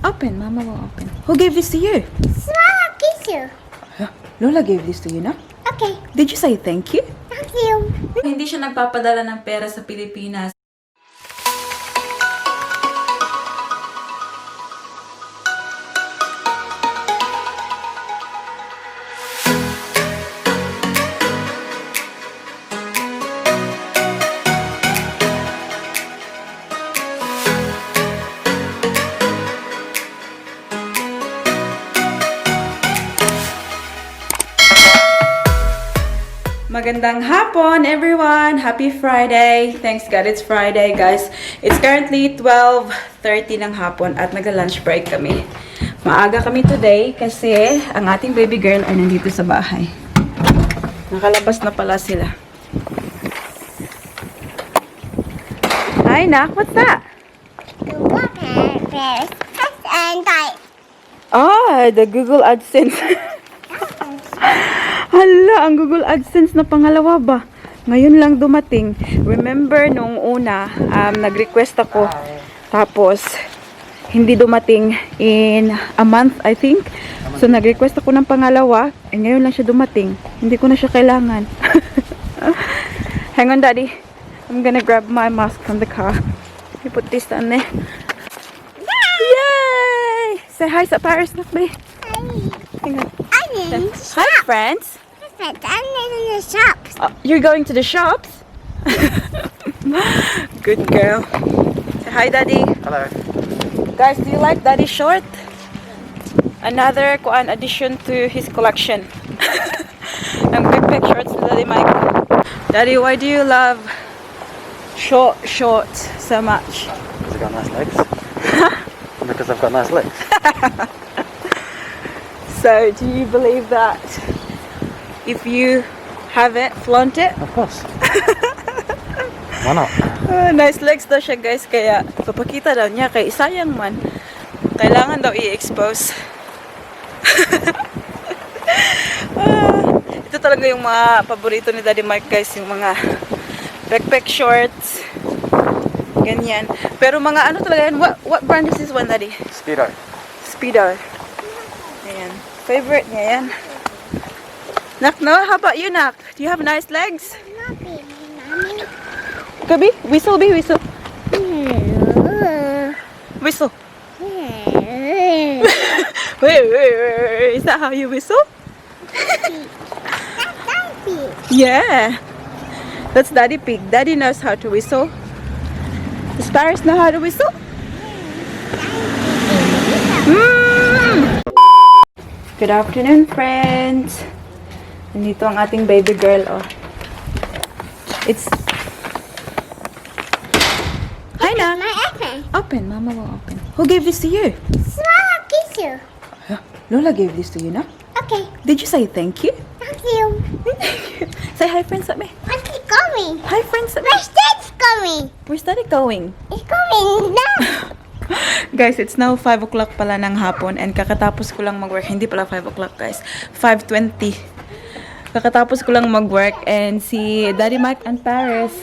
Open. Mama will open. Who gave this to you? Small tissue. Lola gave this to you, no? Okay. Did you say thank you? Thank you. Hindi siya nagpapadala ng pera sa Pilipinas. Magandang hapon, everyone! Happy Friday! Thanks God, it's Friday, guys. It's currently 12:30 ng hapon at nagla-lunch break kami. Maaga kami today kasi ang ating baby girl ay nandito sa bahay. Nakalabas na pala sila. Hi, Nak! What's that? And I. Ah, the Google AdSense. Hala, ang Google AdSense na pangalawa ba? Ngayon lang dumating. Remember, nung una, nag-request ako. Tapos, hindi dumating in a month, I think. So, nag-request ako ng pangalawa. And ngayon lang siya dumating. Hindi ko na siya kailangan. Hang on, Daddy. I'm gonna grab my mask from the car. You put this down there. Yay! Say hi sa Paris, Nakbe. Hang on. Hi, friends. I'm in the shops. You're going to the shops? Good girl. Say hi, Daddy. Hello. Guys, do you like Daddy's short? Another addition to his collection. Ang backpack shorts ni Daddy Mike. Daddy, why do you love short shorts so much? Because I've got nice legs. Because I've got nice legs. So, do you believe that if you have it, flaunt it? Of course. Why not? Nice legs daw siya, guys, kaya papakita daw niya kay sayang man. Kailangan daw i-expose. Ito talaga yung mga paborito ni Daddy Mike, guys, yung mga backpack shorts. Ganyan. Pero mga ano talaga yan? What brand is this one, Daddy? Speedo. Speedo. Ayan. Favorite niya yan. Nak, no? How about you, Nak? Do you have nice legs? Gabi? Whistle, be whistle. Whistle. Wait. Is that how you whistle? Yeah. That's Daddy Pig. Daddy knows how to whistle. Does Paris know how to whistle? Good afternoon, friends. Nandito ang ating baby girl, oh. It's... Hi, Nak. My apple. Open. Mama will open. Who gave this to you? Small tissue. Lola gave this to you, no? Okay. Did you say thank you? Thank you. Say hi, friends, at me. Where's it going? Hi, friends, at me. Where's that going? Where's Daddy going? It's going now. Guys, it's now 5 o'clock pala ng hapon and kakatapos ko lang mag-work. Hindi pala 5 o'clock, guys. 5:20. Kakatapos ko lang mag-work and si Daddy Mike and Paris.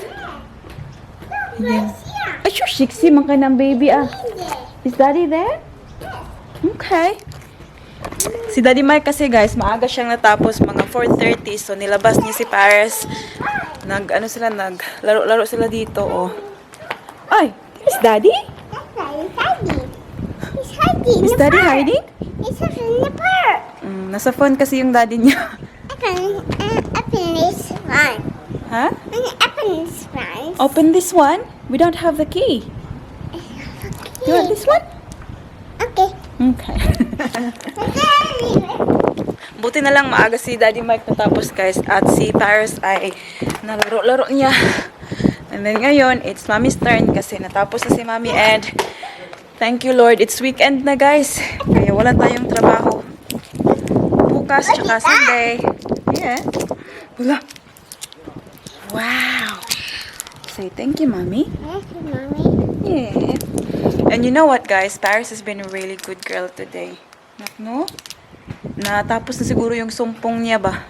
Ayan. Ay, sure, sexy man ka ng baby, ah. Is Daddy there? Okay. Si Daddy Mike kasi, guys, maaga siyang natapos, mga 4:30. So, nilabas niya si Paris. Naglaro-laro sila dito, oh. Ay, is Daddy? He's hiding. Is Daddy hiding? He's hiding in the park. Nasa phone kasi yung daddy niya. Open this one. Ha? Open this one. Open this one? We don't have the key. You want this one? Okay. Okay. Buti na lang maaga si Daddy Mike natapos, guys. At si Paris ay nalaro-laro niya. And then ngayon, it's Mommy's turn kasi natapos na si Mommy and thank you, Lord. It's weekend na, guys. Kaya wala tayong trabaho. Bukas, tsaka Sunday. Yeah. Wala. Wow. Say thank you, Mommy. Thank you, Mommy. Yeah. And you know what, guys? Paris has been a really good girl today. No? Natapos na siguro yung sumpong niya ba?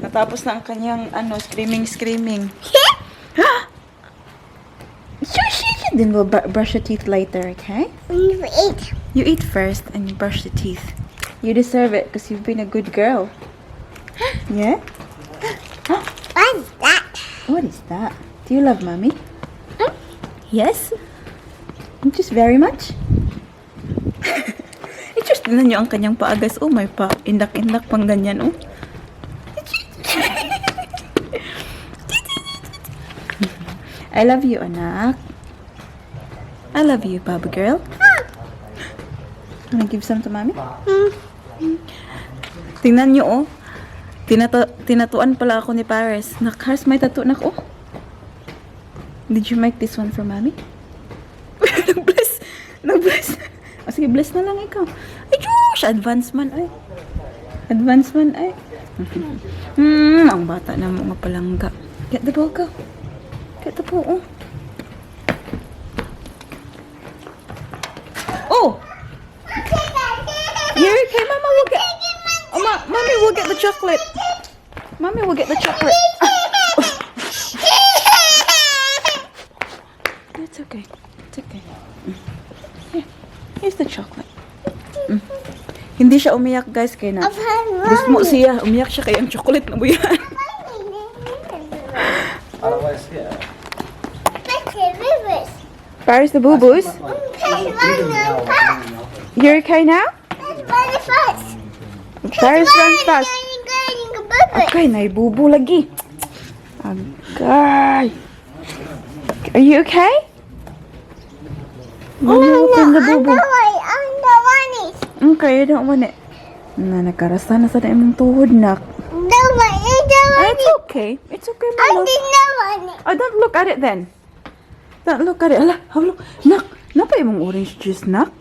Natapos na ang kanyang, screaming. Shush! Then we'll brush your teeth later, okay? When you eat. You eat first and you brush the teeth. You deserve it because you've been a good girl. Yeah? What's that? What is that? Do you love mommy? Yes? Just very much? Just tingnan nyo ang kanyang paagas. Oh, may pa. Indak-indak pang ganyan, oh. I love you, anak. I love you, Baba girl. Wanna give some to mommy? Tingnan nyo, oh. Tinatuan pala ako ni Paris. Nakars, may tattoo na ko. Did you make this one for mommy? Nag-bless. Nag-bless. O sige, bless na lang ikaw. Ay, Josh! Advance man, ay. Advance man, ay. Ang bata na mga palangga. Get the ball, go. Get the ball, oh. Oh! You're okay, Mama will get... Oh, Mommy will get the chocolate. Mommy will get the chocolate. It's okay. It's okay. Here. Here's the chocolate. Hindi siya umiyak, guys, kaya na. Gusto mo siya. Umiyak siya kaya ang chocolate na buyan. Otherwise, yeah. Paris the boo-boos. You're okay now? Paris runs fast. Okay, naibubo lagi. Agay. Are you okay? Open the bubo. Okay, you don't want it. Nakarasa na sa na imong tuhod, nak. It's okay. It's okay, my love. Oh, don't look at it then. Don't look at it. Hala, hala. Nak, napa imong orange juice, nak?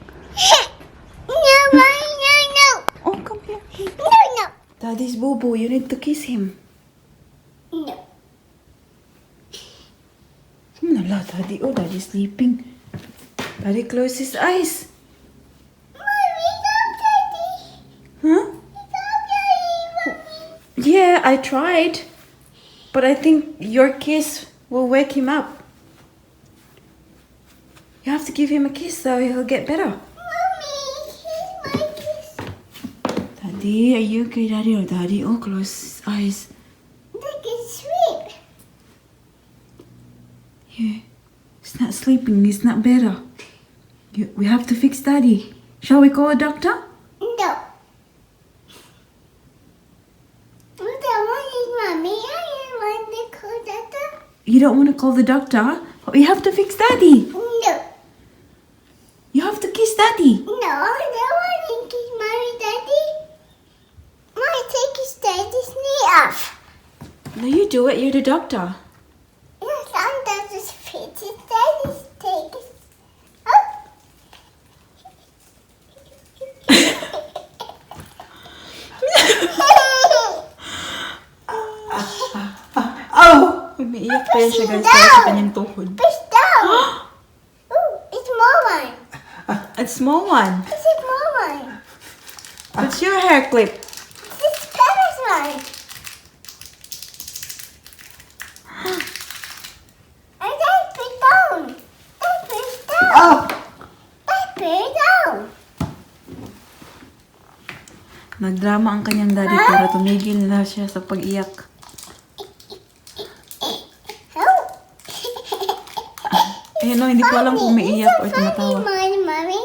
Oh, come here. Daddy's boo-boo. You need to kiss him. Nala, Daddy. Oh, Daddy's sleeping. Daddy, close his eyes. Huh? Yeah, I tried. But I think your kiss will wake him up. You have to give him a kiss so he'll get better. Daddy, are you okay, Daddy? Oh, Daddy, oh, close his eyes. Yeah, he's not sleeping. He's not better. We have to fix Daddy. Shall we call a doctor? You don't want to call the doctor? We have to fix Daddy. You have to kiss Daddy. No, you do it. You're the doctor. Oh! Umiiyak pa yan siya, guys, dahil sa kanyang tuhod. Push down. It's small one. A small one. It's a small one. What's your hair clip? It's Pera's one. And then put down. Then put down. Oh! Then put down. Nagdrama ang kanyang daddy para tumigil na siya sa pag-iyak. Eh, no, hindi ko alam kung umiiyak o tumatawa. Mommy.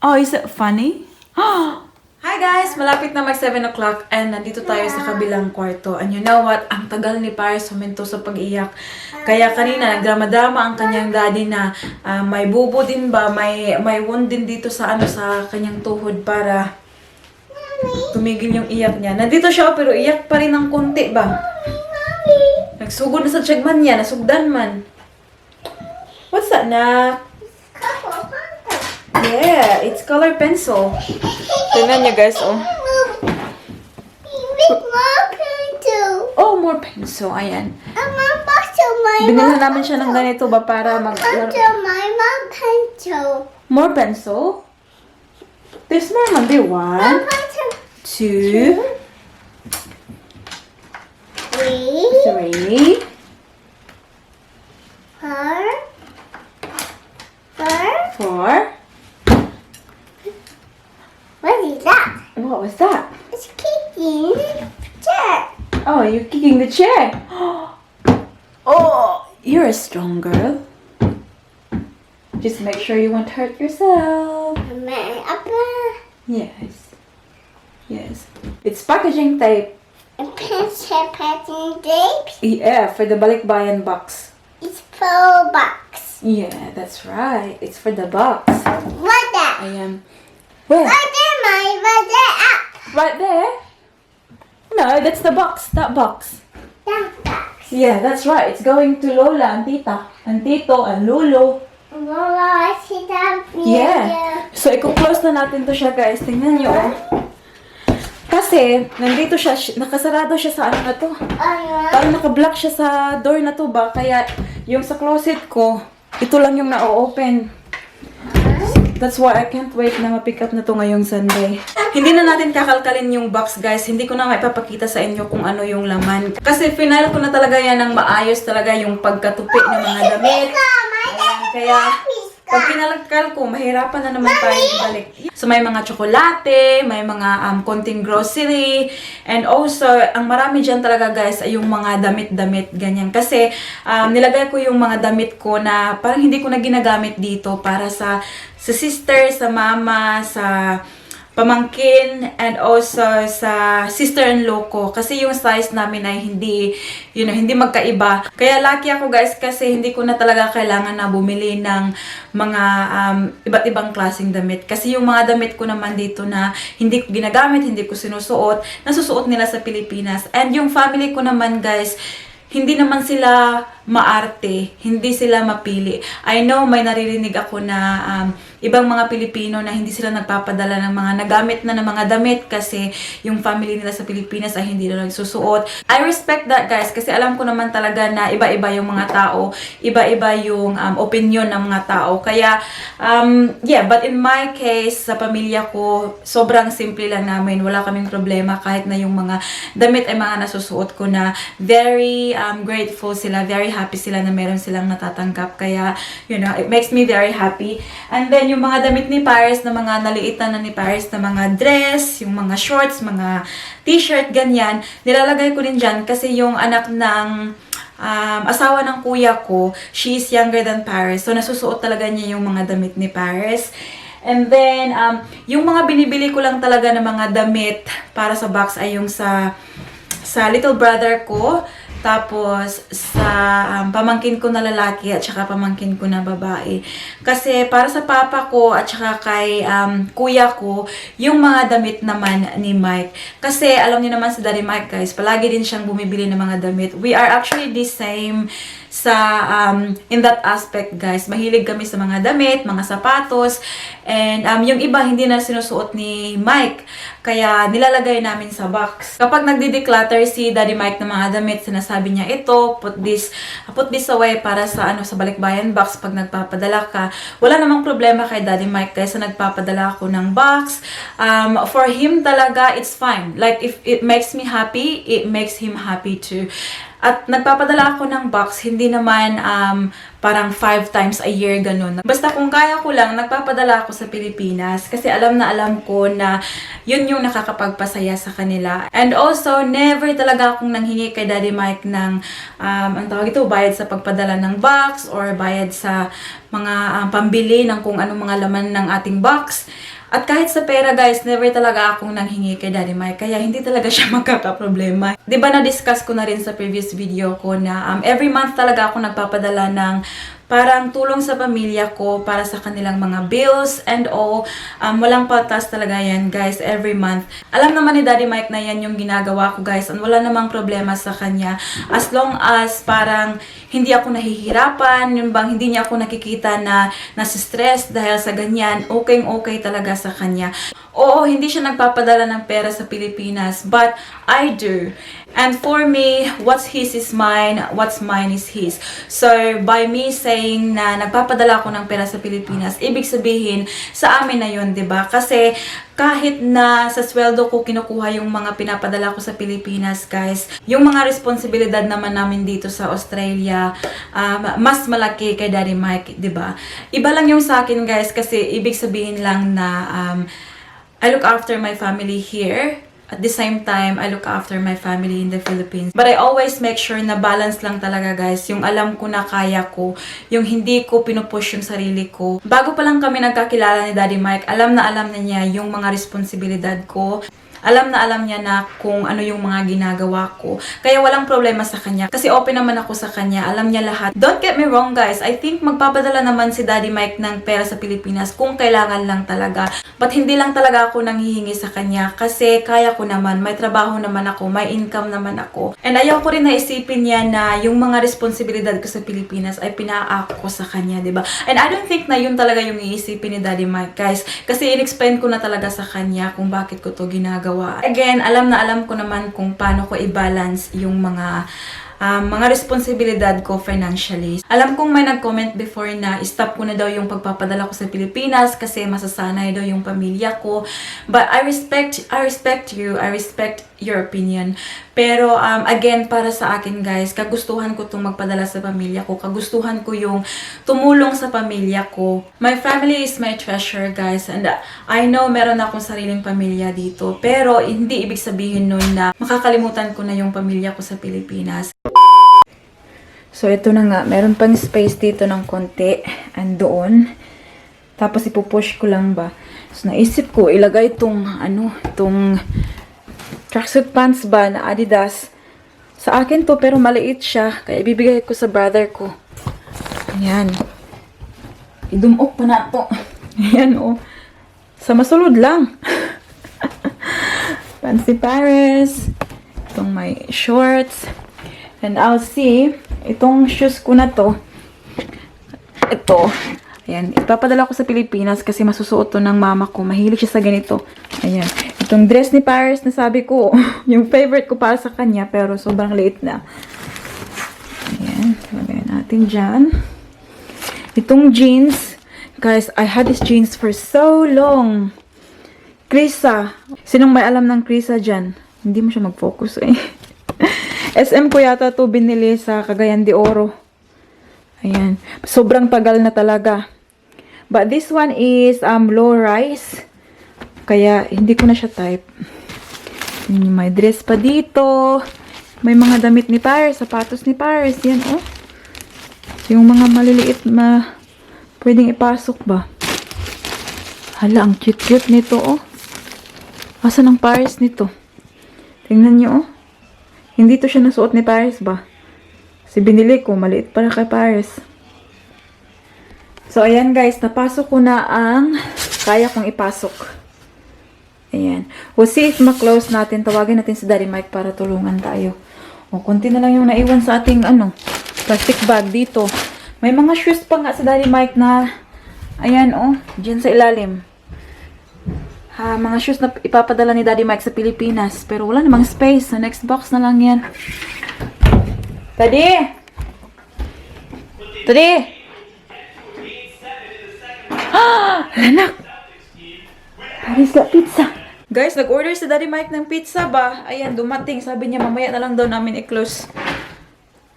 Oh, is it funny? Hi guys! Malapit na mag 7 o'clock and nandito tayo sa kabilang kwarto. And you know what? Ang tagal ni Paris huminto sa pag-iyak. Kaya kanina, nagdrama-drama ang kanyang daddy na may bubo din ba, may wound din dito sa sa kanyang tuhod para tumigil yung iyak niya. Nandito siya pero iyak pa rin ng konti ba? Nagsugod na sa tiyagman niya, nasugdan man. What's that, Nak? Yeah, it's color pencil. Tingnan niya, guys, oh. More pencil. Oh, more pencil. Ayan. More pencil. Binilhan namin siya ng ganito ba para maglaro. More pencil. More pencil? There's more man. There. 1, 2, 3, 4, What was that? It's kicking the chair. Oh, you're kicking the chair. Oh, you're a strong girl. Just make sure you won't hurt yourself. Yes. Yes. It's packaging tape. A pencil packing tape. Yeah, for the balikbayan box. It's full box. Yeah, that's right. It's for the box. What that? I am. Where? Right there, Mommy. Right there, up. Right there? No, that's the box. That box. That box. Yeah, that's right. It's going to Lola and Tita and Tito and Lolo. Lola, I see that video. Yeah. So, i-close na natin to siya, guys. Tingnan nyo, oh. Kasi, nandito siya, nakasarado siya sa ano na to. Ayun. Parang naka-block siya sa door na to ba? Kaya, yung sa closet ko, ito lang yung na-open. That's why I can't wait na ma-pick up na to ngayong Sunday. Hindi na natin kakalkalin yung box, guys. Hindi ko na maipapakita sa inyo kung ano yung laman. Kasi final ko na talaga yan ng maayos talaga yung pagkatupi ng mga damit. Ayan, kaya pag pinalagkal ko, mahirapan na naman tayo ibalik. So may mga tsokolate, may mga konting grocery, and also, ang marami dyan talaga guys ay yung mga damit-damit, ganyan. Kasi nilagay ko yung mga damit ko na parang hindi ko na ginagamit dito para sa sister, sa mama, sa pamangkin, and also sa sister-in-law ko. Kasi yung size namin ay hindi, hindi magkaiba. Kaya lucky ako guys kasi hindi ko na talaga kailangan na bumili ng mga iba't ibang klaseng damit. Kasi yung mga damit ko naman dito na hindi ko ginagamit, hindi ko sinusuot, nasusuot nila sa Pilipinas. And yung family ko naman guys, hindi naman sila maarte, hindi sila mapili. I know may naririnig ako na ibang mga Pilipino na hindi sila nagpapadala ng mga nagamit na ng mga damit kasi yung family nila sa Pilipinas ay hindi na nagsusuot. I respect that guys kasi alam ko naman talaga na iba-iba yung mga tao, iba-iba yung opinion ng mga tao. Kaya, yeah, but in my case, sa pamilya ko, sobrang simple lang namin. Wala kaming problema kahit na yung mga damit ay mga nasusuot ko na very grateful sila, very happy sila na meron silang natatanggap. Kaya, it makes me very happy. And then, yung mga damit ni Paris, na mga naliitan na ni Paris na mga dress, yung mga shorts, mga t-shirt, ganyan, nilalagay ko din dyan kasi yung anak ng asawa ng kuya ko, she is younger than Paris. So, nasusuot talaga niya yung mga damit ni Paris. And then, yung mga binibili ko lang talaga ng mga damit para sa box ay yung sa little brother ko. Tapos, sa pamangkin ko na lalaki at saka pamangkin ko na babae. Kasi para sa papa ko at saka kay kuya ko, yung mga damit naman ni Mike. Kasi alam niyo naman si Daddy Mike guys, palagi din siyang bumibili ng mga damit. We are actually the same sa in that aspect guys. Mahilig kami sa mga damit, mga sapatos. And yung iba hindi na sinusuot ni Mike. Kaya nilalagay namin sa box. Kapag nagdi-declutter si Daddy Mike ng mga damit, sinasabi niya ito, put this away para sa sa balikbayan box pag nagpapadala ka. Wala namang problema kay Daddy Mike guys na nagpapadala ako ng box. For him talaga, it's fine. Like if it makes me happy, it makes him happy too. At nagpapadala ako ng box, hindi naman parang 5 times a year, ganun. Basta kung kaya ko lang, nagpapadala ako sa Pilipinas kasi alam na alam ko na yun yung nakakapagpasaya sa kanila. And also, never talaga akong nanghingi kay Daddy Mike ng, ang tawag ito, bayad sa pagpadala ng box or bayad sa mga pambili ng kung anong mga laman ng ating box. At kahit sa pera guys, never talaga akong nanghingi kay Daddy Mike. Kaya hindi talaga siya magkakaproblema. Diba na-discuss ko na rin sa previous video ko na every month talaga ako nagpapadala ng parang tulong sa pamilya ko para sa kanilang mga bills and all. Walang patas talaga yan guys every month. Alam naman ni Daddy Mike na yan yung ginagawa ko guys. And wala namang problema sa kanya. As long as parang hindi ako nahihirapan, yung bang hindi niya ako nakikita na nasa-stress dahil sa ganyan, okay talaga sa kanya. Oo, hindi siya nagpapadala ng pera sa Pilipinas, but I do. And for me, what's his is mine, what's mine is his. So, by me saying na nagpapadala ako ng pera sa Pilipinas, ibig sabihin, sa amin na yun, diba? Kasi, kahit na sa sweldo ko kinukuha yung mga pinapadala ko sa Pilipinas, guys, yung mga responsibilidad naman namin dito sa Australia, mas malaki kay Daddy Mike, diba? Iba lang yung sa akin, guys, kasi ibig sabihin lang na, I look after my family here. At the same time, I look after my family in the Philippines. But I always make sure na balance lang talaga, guys. Yung alam ko na kaya ko. Yung hindi ko pinupush yung sarili ko. Bago pa lang kami nagkakilala ni Daddy Mike, alam na niya yung mga responsibilidad ko. Alam niya na kung ano yung mga ginagawa ko. Kaya walang problema sa kanya. Kasi open naman ako sa kanya. Alam niya lahat. Don't get me wrong, guys. I think magpapadala naman si Daddy Mike ng pera sa Pilipinas kung kailangan lang talaga. But hindi lang talaga ako nanghihingi sa kanya. Kasi kaya ko naman. May trabaho naman ako. May income naman ako. And ayaw ko rin na isipin niya na yung mga responsibilidad ko sa Pilipinas ay pinaako ko sa kanya, diba? And I don't think na yun talaga yung iisipin ni Daddy Mike, guys. Kasi in-explain ko na talaga sa kanya kung bakit ko to ginagawa. Again, alam ko naman kung paano ko i-balance yung mga responsibilidad ko financially. Alam kong may nag-comment before na stop ko na daw yung pagpapadala ko sa Pilipinas kasi masasanay daw yung pamilya ko. But I respect you. I respect your opinion. Pero again, para sa akin, guys, kagustuhan ko itong magpadala sa pamilya ko. Kagustuhan ko yung tumulong sa pamilya ko. My family is my treasure, guys. And I know meron akong sariling pamilya dito. Pero hindi ibig sabihin nun na makakalimutan ko na yung pamilya ko sa Pilipinas. So, ito na nga. Meron pang space dito ng konti. Andoon. Tapos, ipupush ko lang ba. So, naisip ko, ilagay itong, itong tracksuit pants ba na Adidas. Sa akin to, pero maliit siya. Kaya, ibibigay ko sa brother ko. Ayan. Idumok pa na to. Ayan, oh. Sa masulod lang. Fancy Paris. Itong may shorts. And I'll see, itong shoes ko na to, ito, ayan, ipapadala ko sa Pilipinas kasi masusuot to ng mama ko. Mahilig siya sa ganito. Ayan, itong dress ni Paris na sabi ko, yung favorite ko para sa kanya, pero sobrang liit na. Ayan, lagay natin dyan. Itong jeans, guys, I had this jeans for so long. Krisa. Sinong may alam ng Krisa dyan? Hindi mo siya mag-focus eh. SM ko yata to binili sa Cagayan de Oro. Ayan. Sobrang tagal na talaga. But this one is low rise. Kaya hindi ko na siya type. May dress pa dito. May mga damit ni Paris. Sapatos ni Paris. Yan, oh. Yung mga maliliit pwedeng ipasok ba? Hala, ang cute-cute nito, oh. Asan ang Paris nito? Tingnan nyo, oh. Hindi to siya nasuot ni Paris ba? Kasi binili ko, maliit para kay Paris. So, ayan guys, napasok ko na ang kaya kong ipasok. Ayan. We'll see if ma-close natin. Tawagin natin si Daddy Mike para tulungan tayo. O, konti na lang yung naiwan sa ating, plastic bag dito. May mga shoes pa nga si Daddy Mike na, ayan, oh, dyan sa ilalim. Mga shoes na ipapadala ni Daddy Mike sa Pilipinas. Pero wala namang space. Sa next box na lang yan. Daddy! Daddy! Anak! Paris got pizza. Guys, nag-order si Daddy Mike ng pizza ba? Ayan, dumating. Sabi niya, mamaya na lang daw namin i-close.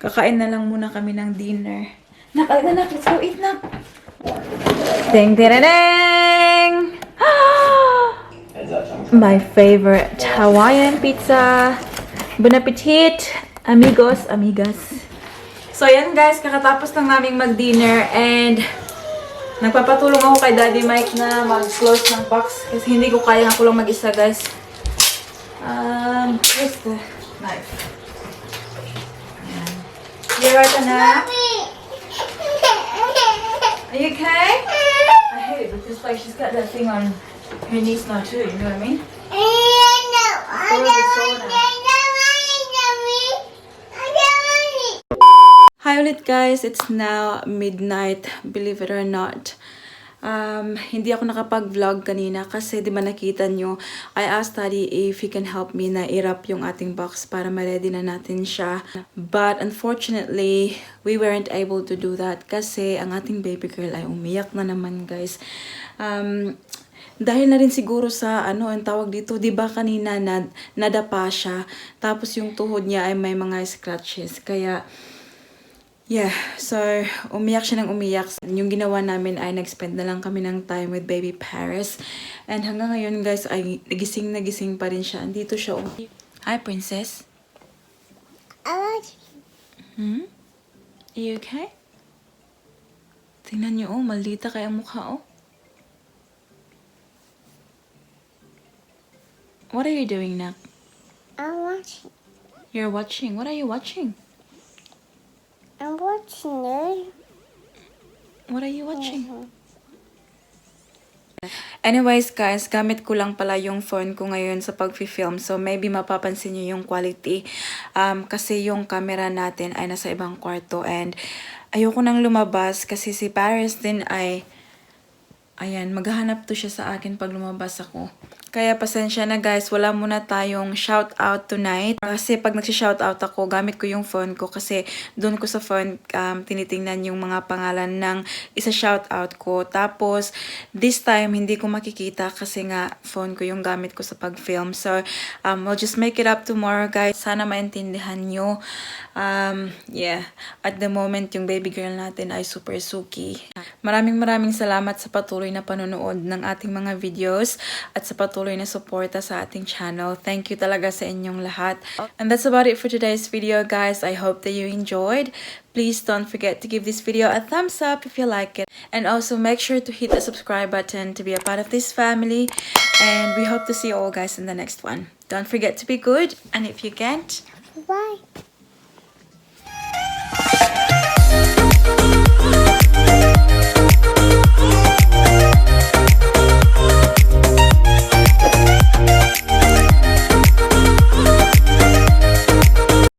Kakain na lang muna kami ng dinner. Nak, let's go eat, nak. Ding, ding, ding! My favorite Hawaiian pizza. Bon appetit, amigos, amigas. So, yan guys, kakatapos lang naming mag-dinner and nagpapatulong ako kay Daddy Mike na mag-close ng box kasi hindi ko kaya ako lang mag-isa, guys. Where's the knife? Ayan. You right, anak? Are you okay? I hate it because like she's got that thing on her knees now too, you know what I mean? Hi ulit guys, it's now midnight, believe it or not. Hindi ako nakapag-vlog kanina kasi di ba nakita nyo, I asked Daddy if he can help me na i-wrap yung ating box para ma-ready na natin siya. But unfortunately, we weren't able to do that kasi ang ating baby girl ay umiyak na naman guys. Dahil na rin siguro sa ang tawag dito, 'di ba kanina nadapa siya. Tapos yung tuhod niya ay may mga scratches. Kaya Yeah, so umiyak siya ng umiyak. Yung ginawa namin ay nag-spend na lang kami ng time with baby Paris. And hanggang ngayon guys ay nagising pa rin siya. Andito siya. Oh. Hi princess. I want Hmm? Are you okay? Tingnan niyo oh, maldita kaya ang mukha oh. What are you doing now? I'm watching. You're watching. What are you watching? I'm watching it. What are you watching? Anyways guys, gamit ko lang pala yung phone ko ngayon sa pag-film. So maybe mapapansin niyo yung quality. Kasi yung camera natin ay nasa ibang kwarto. And ayoko nang lumabas kasi si Paris din ay... Ayan, maghahanap to siya sa akin pag lumabas ako. Kaya pasensya na guys, wala muna tayong shout out tonight. Kasi pag nagsi-shout out ako, gamit ko yung phone ko. Kasi doon ko sa phone tinitingnan yung mga pangalan ng isa-shout out ko. Tapos, this time, hindi ko makikita kasi nga phone ko yung gamit ko sa pag-film. So, we'll just make it up tomorrow guys. Sana maintindihan nyo. Yeah, at the moment, yung baby girl natin ay super suki. Maraming salamat sa patuloy na panonood ng ating mga videos at sa patuloy na suporta sa ating channel. Thank you talaga sa inyong lahat. And that's about it for today's video guys. I hope that you enjoyed. Please don't forget to give this video a thumbs up if you like it. And also make sure to hit the subscribe button to be a part of this family. And we hope to see you all guys in the next one. Don't forget to be good. And if you can't, Bye.